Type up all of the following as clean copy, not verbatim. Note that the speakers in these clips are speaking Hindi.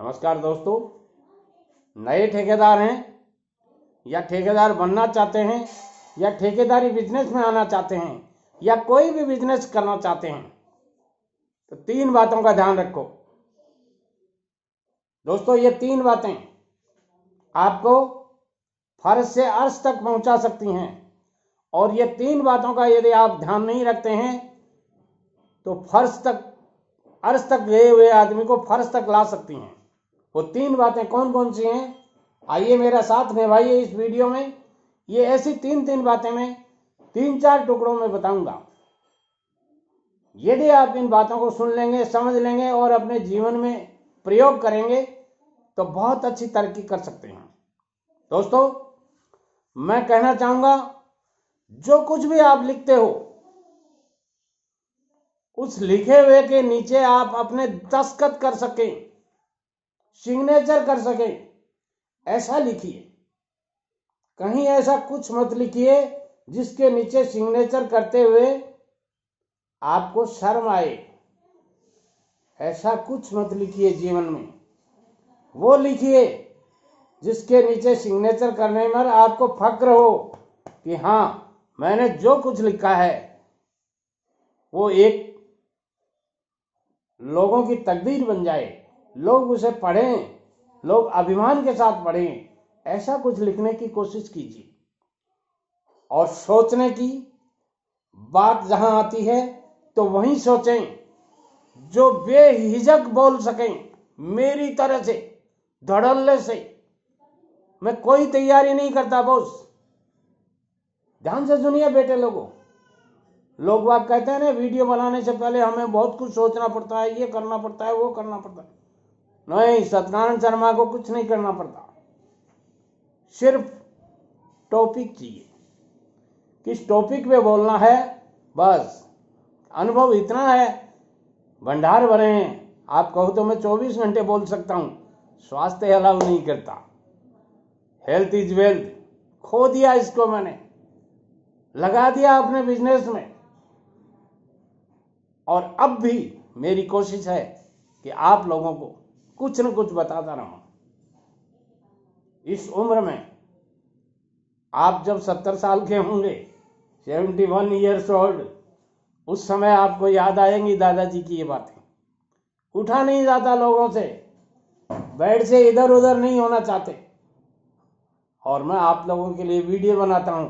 नमस्कार दोस्तों, नए ठेकेदार हैं या ठेकेदार बनना चाहते हैं या ठेकेदारी बिजनेस में आना चाहते हैं या कोई भी बिजनेस करना चाहते हैं तो 3 बातों का ध्यान रखो दोस्तों। ये 3 बातें आपको फर्श से अर्श तक पहुंचा सकती हैं और ये 3 बातों का यदि आप ध्यान नहीं रखते हैं तो फर्श तक अर्श तक गए हुए आदमी को फर्श तक ला सकती हैं। वो 3 बातें कौन कौन सी हैं, आइए मेरा साथ निभाइए इस वीडियो में। ये ऐसी 3 बातें मैं 3-4 टुकड़ों में बताऊंगा। यदि आप इन बातों को सुन लेंगे, समझ लेंगे और अपने जीवन में प्रयोग करेंगे तो बहुत अच्छी तरक्की कर सकते हैं। दोस्तों, मैं कहना चाहूंगा, जो कुछ भी आप लिखते हो उस लिखे हुए के नीचे आप अपने दस्तखत कर सकें, सिग्नेचर कर सकें, ऐसा लिखिए। कहीं ऐसा कुछ मत लिखिए जिसके नीचे सिग्नेचर करते हुए आपको शर्म आए। ऐसा कुछ मत लिखिए जीवन में। वो लिखिए जिसके नीचे सिग्नेचर करने में आपको फक्र हो कि हाँ, मैंने जो कुछ लिखा है वो एक लोगों की तकदीर बन जाए, लोग उसे पढ़ें, लोग अभिमान के साथ पढ़ें। ऐसा कुछ लिखने की कोशिश कीजिए। और सोचने की बात जहां आती है तो वहीं सोचें जो बेहिचक बोल सकें, मेरी तरह से धड़ल्ले से। मैं कोई तैयारी नहीं करता बॉस। ध्यान से सुनिए बेटे लोगों। लोग बात कहते हैं ना, वीडियो बनाने से पहले हमें बहुत कुछ सोचना पड़ता है, ये करना पड़ता है, वो करना पड़ता है। नहीं, सत्यनारायण शर्मा को कुछ नहीं करना पड़ता। सिर्फ टॉपिक चाहिए, किस टॉपिक पे बोलना है, बस। अनुभव इतना है, भंडार भरे हैं। आप कहो तो मैं 24 घंटे बोल सकता हूं। स्वास्थ्य अलाउ नहीं करता। Health is wealth. खो दिया इसको मैंने, लगा दिया अपने बिजनेस में। और अब भी मेरी कोशिश है कि आप लोगों को कुछ न कुछ बताता रहूं। इस उम्र में आप जब 70 साल के होंगे, 71 ईयर्स ओल्ड, उस समय आपको याद आएंगी दादाजी की ये बातें। उठा नहीं जाता लोगों से, बेड से इधर उधर नहीं होना चाहते। और मैं आप लोगों के लिए वीडियो बनाता हूं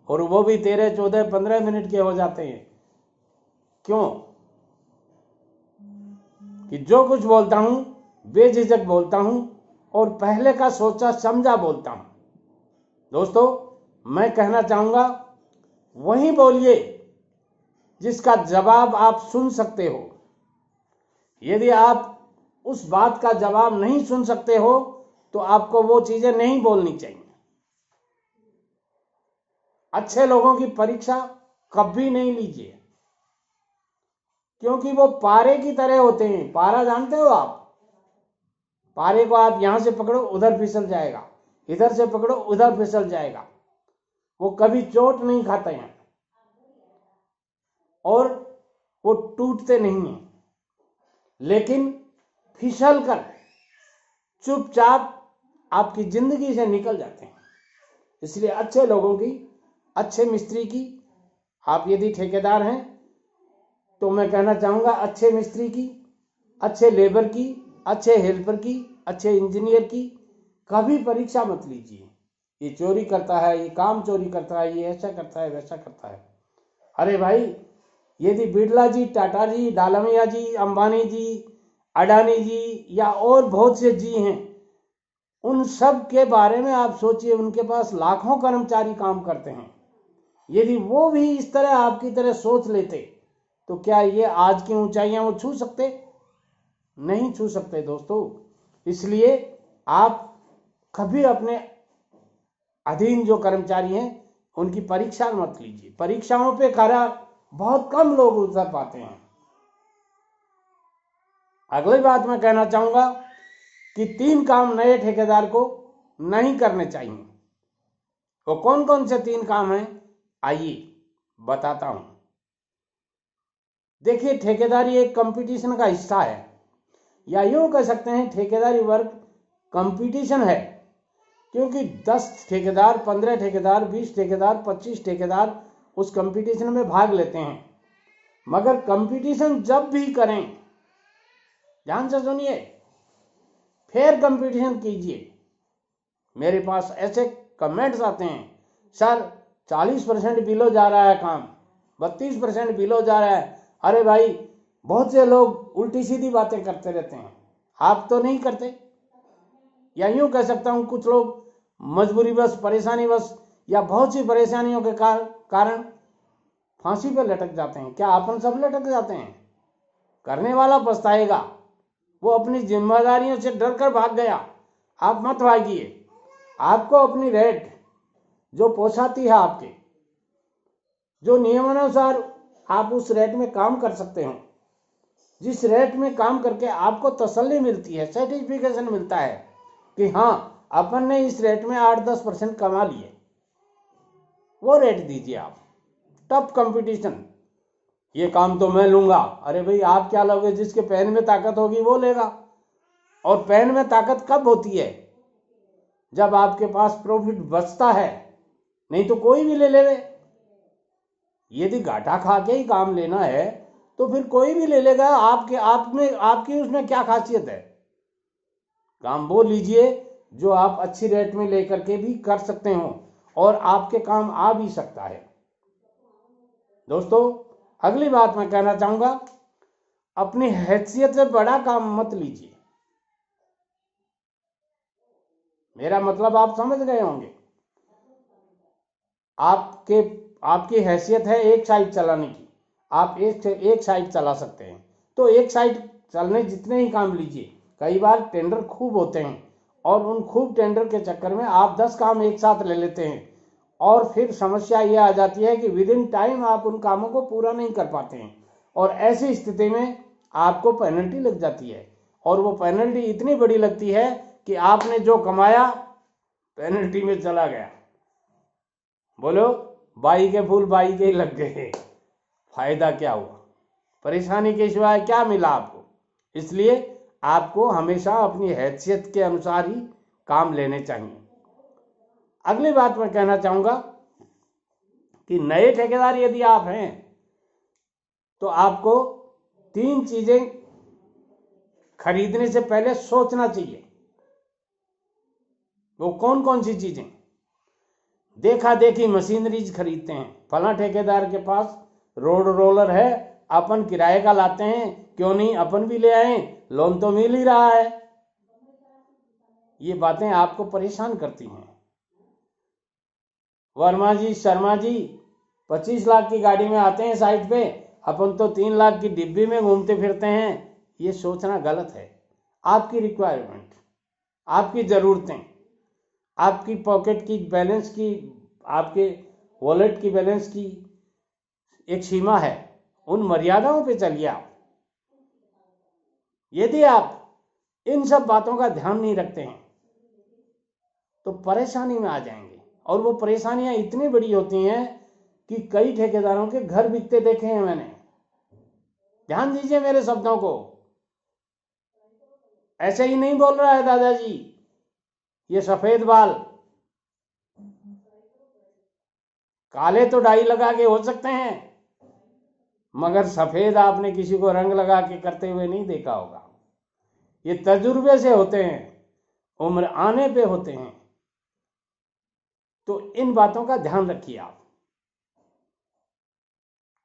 और वो भी 13, 14, 15 मिनट के हो जाते हैं। क्यों? कि जो कुछ बोलता हूं बेझिझक बोलता हूं और पहले का सोचा समझा बोलता हूं। दोस्तों, मैं कहना चाहूंगा, वही बोलिए जिसका जवाब आप सुन सकते हो। यदि आप उस बात का जवाब नहीं सुन सकते हो तो आपको वो चीजें नहीं बोलनी चाहिए। अच्छे लोगों की परीक्षा कभी नहीं लीजिए, क्योंकि वो पारे की तरह होते हैं। पारा जानते हो आप? पारे को आप यहां से पकड़ो, उधर फिसल जाएगा, इधर से पकड़ो, उधर फिसल जाएगा। वो कभी चोट नहीं खाते हैं और वो टूटते नहीं हैं, लेकिन फिसल कर चुपचाप आपकी जिंदगी से निकल जाते हैं। इसलिए अच्छे लोगों की, अच्छे मिस्त्री की, आप यदि ठेकेदार हैं तो मैं कहना चाहूंगा, अच्छे मिस्त्री की, अच्छे लेबर की, अच्छे हेल्पर की, अच्छे इंजीनियर की कभी परीक्षा मत लीजिए। ये चोरी करता है, ये काम चोरी करता है, ये ऐसा करता है, वैसा करता है। अरे भाई, यदि बिरला जी, टाटा जी, डालमिया जी, अंबानी जी, अडानी जी या और बहुत से जी हैं, उन सब के बारे में आप सोचिए। उनके पास लाखों कर्मचारी काम करते हैं। यदि वो भी इस तरह आपकी तरह सोच लेते तो क्या ये आज की ऊंचाइयां वो छू सकते? नहीं छू सकते दोस्तों। इसलिए आप कभी अपने अधीन जो कर्मचारी हैं उनकी परीक्षा मत लीजिए। परीक्षाओं पे खरा बहुत कम लोग उतर पाते हैं। अगली बात मैं कहना चाहूंगा कि 3 काम नए ठेकेदार को नहीं करने चाहिए। वो कौन कौन से 3 काम हैं, आइए बताता हूं। देखिए, ठेकेदारी एक कंपटीशन का हिस्सा है। या यूं कह सकते हैं ठेकेदारी वर्क कंपटीशन है, क्योंकि 10 ठेकेदार, 15 ठेकेदार, 20 ठेकेदार, 25 ठेकेदार उस कंपटीशन में भाग लेते हैं। मगर कंपटीशन जब भी करें, ध्यान से सुनिए, फेयर कंपटीशन कीजिए। मेरे पास ऐसे कमेंट्स आते हैं, सर 40% बिलो जा रहा है काम, 32% बिलो जा रहा है। अरे भाई, बहुत से लोग उल्टी सीधी बातें करते रहते हैं, आप तो नहीं करते। या यूं कह सकता हूं, कुछ लोग मजबूरीवश, परेशानीवश या बहुत सी परेशानियों के कारण फांसी पर लटक जाते हैं। क्या अपन सब लटक जाते हैं? करने वाला पछताएगा, वो अपनी जिम्मेदारियों से डर कर भाग गया। आप मत भागिए। आपको अपनी रेट जो पोसाती है, आपके जो नियमानुसार आप उस रेट में काम कर सकते हो, जिस रेट में काम करके आपको तसल्ली मिलती है, सर्टिफिकेशन मिलता है कि हाँ अपन ने इस रेट में 8-10% कमा लिए, वो रेट दीजिए आप। टफ कंपटीशन, ये काम तो मैं लूंगा। अरे भाई, आप क्या लोगे? जिसके पैन में ताकत होगी वो लेगा। और पैन में ताकत कब होती है? जब आपके पास प्रॉफिट बचता है, नहीं तो कोई भी ले लेवे। यदि घाटा खा के ही काम लेना है तो फिर कोई भी ले लेगा। आपकी उसमें क्या खासियत है? काम वो लीजिए जो आप अच्छी रेट में लेकर के भी कर सकते हो और आपके काम आ भी सकता है। दोस्तों, अगली बात मैं कहना चाहूंगा, अपनी हैसियत से बड़ा काम मत लीजिए। मेरा मतलब आप समझ गए होंगे। आपकी हैसियत है एक साइड चलाने की, आप एक साइड चला सकते हैं, तो एक साइड चलने जितने ही काम लीजिए। कई बार टेंडर खूब होते हैं और उन खूब टेंडर के चक्कर में आप 10 काम एक साथ ले लेते हैं और फिर समस्या ये आ जाती है कि विद इन टाइम आप उन कामों को पूरा नहीं कर पाते हैं और ऐसी स्थिति में आपको पेनल्टी लग जाती है। और वो पेनल्टी इतनी बड़ी लगती है कि आपने जो कमाया पेनल्टी में चला गया। बोलो, बाई के फूल बाई के ही लग गए, फायदा क्या हुआ? परेशानी के सिवाय क्या मिला आपको? इसलिए आपको हमेशा अपनी हैसियत के अनुसार ही काम लेने चाहिए। अगली बात मैं कहना चाहूंगा कि नए ठेकेदार यदि आप हैं तो आपको 3 चीजें खरीदने से पहले सोचना चाहिए। वो कौन कौन सी चीजें? देखा देखी मशीनरीज खरीदते हैं। फला ठेकेदार के पास रोड रोलर है, अपन किराए का लाते हैं, क्यों नहीं अपन भी ले आए, लोन तो मिल ही रहा है। ये बातें आपको परेशान करती हैं। वर्मा जी, शर्मा जी 25 लाख की गाड़ी में आते हैं साइड पे, अपन तो 3 लाख की डिब्बी में घूमते फिरते हैं। ये सोचना गलत है। आपकी रिक्वायरमेंट, आपकी जरूरतें, आपकी पॉकेट की बैलेंस की, आपके वॉलेट की बैलेंस की एक सीमा है, उन मर्यादाओं पे चलिए आप। यदि आप इन सब बातों का ध्यान नहीं रखते हैं तो परेशानी में आ जाएंगे। और वो परेशानियां इतनी बड़ी होती हैं कि कई ठेकेदारों के घर बिकते देखे हैं मैंने। ध्यान दीजिए मेरे शब्दों को, ऐसे ही नहीं बोल रहा है दादाजी। ये सफेद बाल, काले तो डाई लगा के हो सकते हैं, मगर सफेद आपने किसी को रंग लगा के करते हुए नहीं देखा होगा। ये तजुर्बे से होते हैं, उम्र आने पे होते हैं। तो इन बातों का ध्यान रखिए आप।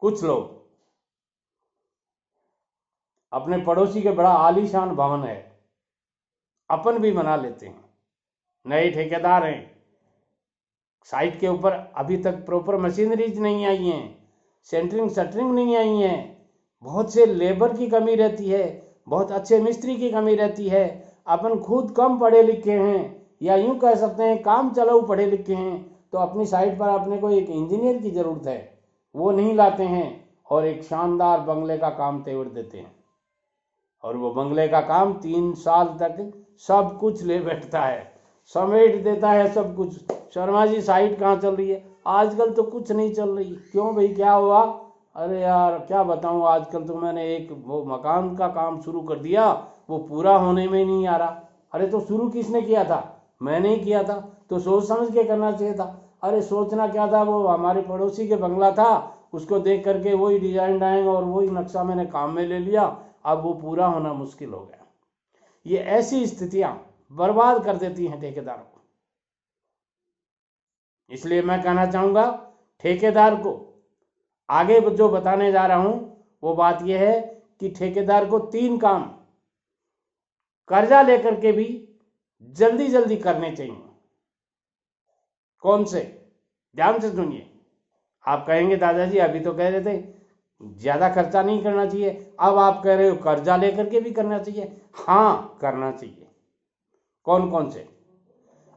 कुछ लोग अपने पड़ोसी के बड़ा आलीशान भवन है, अपन भी बना लेते हैं। नए ठेकेदार हैं, साइट के ऊपर अभी तक प्रॉपर मशीनरीज नहीं आई हैं, सेंटरिंग शटरिंग नहीं आई है, बहुत से लेबर की कमी रहती है, बहुत अच्छे मिस्त्री की कमी रहती है। अपन खुद कम पढ़े लिखे हैं या यूं कह सकते हैं काम चलाऊ पढ़े लिखे हैं, तो अपनी साइट पर अपने को एक इंजीनियर की जरूरत है, वो नहीं लाते हैं और एक शानदार बंगले का काम तेवर देते हैं। और वो बंगले का काम 3 साल तक सब कुछ ले बैठता है, समेट देता है सब कुछ। शर्मा जी साइट कहाँ चल रही है? आजकल तो कुछ नहीं चल रही। क्यों भाई, क्या हुआ? अरे यार क्या बताऊं, आजकल तो मैंने एक वो मकान का काम शुरू कर दिया, वो पूरा होने में नहीं आ रहा। अरे तो शुरू किसने किया था? मैंने ही किया था, तो सोच समझ के करना चाहिए था। अरे सोचना क्या था, वो हमारे पड़ोसी के बंगला था, उसको देख करके वही डिजाइन डाइंग और वही नक्शा मैंने काम में ले लिया, अब वो पूरा होना मुश्किल हो गया। ये ऐसी स्थितियां बर्बाद कर देती हैं ठेकेदारों को। इसलिए मैं कहना चाहूंगा ठेकेदार को आगे जो बताने जा रहा हूं वो बात यह है कि ठेकेदार को 3 काम कर्जा लेकर के भी जल्दी जल्दी करने चाहिए। कौन से? ध्यान से सुनिए। आप कहेंगे दादाजी अभी तो कह रहे थे ज्यादा खर्चा नहीं करना चाहिए, अब आप कह रहे हो कर्जा लेकर के भी करना चाहिए। हाँ, करना चाहिए। कौन कौन से?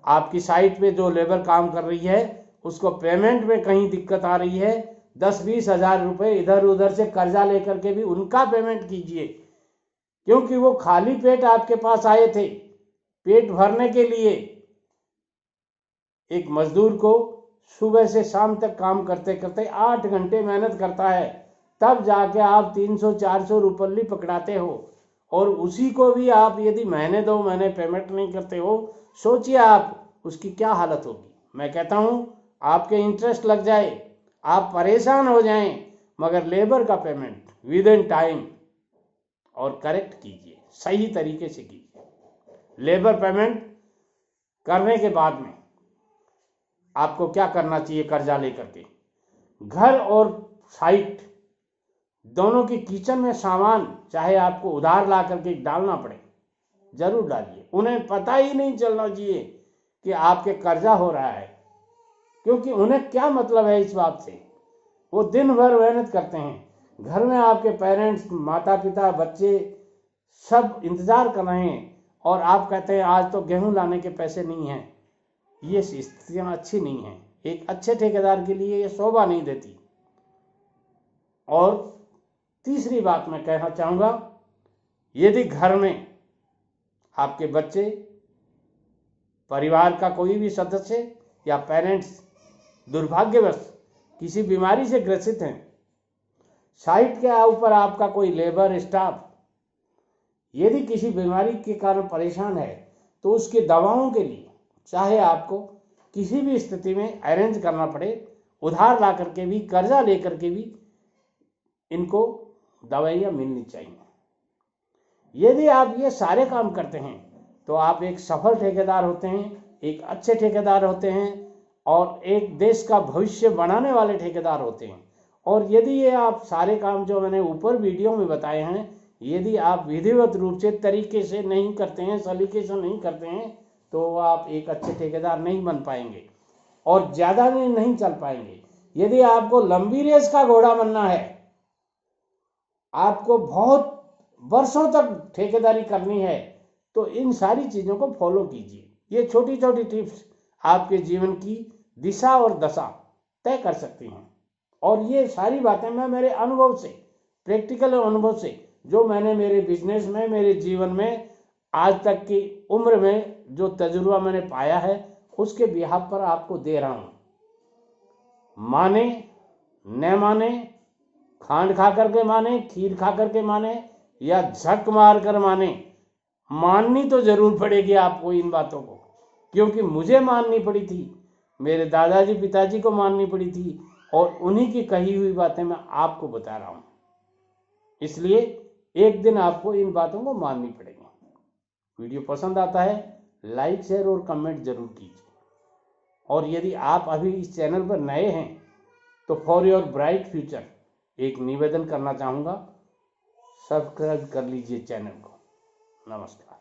आपकी साइट पे जो लेबर काम कर रही है उसको पेमेंट में कहीं दिक्कत आ रही है, 10-20 हजार रुपए इधर उधर से कर्जा लेकर के भी उनका पेमेंट कीजिए, क्योंकि वो खाली पेट आपके पास आए थे। पेट भरने के लिए एक मजदूर को सुबह से शाम तक काम करते करते 8 घंटे मेहनत करता है, तब जाके आप 300-400 रुपये पकड़ाते हो, और उसी को भी आप यदि महीने 2 महीने पेमेंट नहीं करते हो, सोचिए आप उसकी क्या हालत होगी। मैं कहता हूं आपके इंटरेस्ट लग जाए, आप परेशान हो जाएं, मगर लेबर का पेमेंट विद इन टाइम और करेक्ट कीजिए, सही तरीके से कीजिए। लेबर पेमेंट करने के बाद में आपको क्या करना चाहिए? कर्जा लेकर के घर और साइट दोनों की किचन में सामान चाहे आपको उधार ला करके डालना पड़े, जरूर डालिए। उन्हें पता ही नहीं चलना चाहिए कि आपके कर्जा हो रहा है, क्योंकि उन्हें क्या मतलब है इस बात से। वो दिन भर मेहनत करते हैं, घर में आपके पेरेंट्स, माता पिता, बच्चे सब इंतजार कर रहे हैं, और आप कहते हैं आज तो गेहूं लाने के पैसे नहीं हैं। ये स्थितियां अच्छी नहीं हैं, एक अच्छे ठेकेदार के लिए ये शोभा नहीं देती। और तीसरी बात मैं कहना चाहूंगा, यदि घर में आपके बच्चे, परिवार का कोई भी सदस्य या पेरेंट्स दुर्भाग्यवश किसी बीमारी से ग्रसित हैं, साइट के ऊपर आपका कोई लेबर स्टाफ यदि किसी बीमारी के कारण परेशान है, तो उसकी दवाओं के लिए चाहे आपको किसी भी स्थिति में अरेंज करना पड़े, उधार ला करके भी, कर्जा लेकर के भी इनको दवाइयाँ मिलनी चाहिए। यदि आप ये सारे काम करते हैं तो आप एक सफल ठेकेदार होते हैं, एक अच्छे ठेकेदार होते हैं, और एक देश का भविष्य बनाने वाले ठेकेदार होते हैं। और यदि ये आप सारे काम जो मैंने ऊपर वीडियो में बताए हैं, यदि आप विधिवत रूप से तरीके से नहीं करते हैं, सलीके से नहीं करते हैं, तो आप एक अच्छे ठेकेदार नहीं बन पाएंगे और ज़्यादा नहीं चल पाएंगे। यदि आपको लंबी रेस का घोड़ा बनना है, आपको बहुत वर्षों तक ठेकेदारी करनी है, तो इन सारी चीज़ों को फॉलो कीजिए। ये छोटी छोटी टिप्स आपके जीवन की दिशा और दशा तय कर सकती हैं। और ये सारी बातें मैं मेरे अनुभव से, प्रैक्टिकल अनुभव से, जो मैंने मेरे बिजनेस में, मेरे जीवन में आज तक की उम्र में जो तजुर्बा मैंने पाया है, उसके बिहाफ पर आपको दे रहा हूं। माने न माने, खांड खा करके माने, खीर खा करके माने, या झक मार कर माने, माननी तो जरूर पड़ेगी आपको इन बातों को, क्योंकि मुझे माननी पड़ी थी, मेरे दादाजी पिताजी को माननी पड़ी थी, और उन्हीं की कही हुई बातें मैं आपको बता रहा हूं। इसलिए एक दिन आपको इन बातों को माननी पड़ेगी। वीडियो पसंद आता है लाइक, शेयर और कमेंट जरूर कीजिए। और यदि आप अभी इस चैनल पर नए हैं तो फॉर योर ब्राइट फ्यूचर एक निवेदन करना चाहूँगा, सब्सक्राइब कर लीजिए चैनल को। नमस्कार।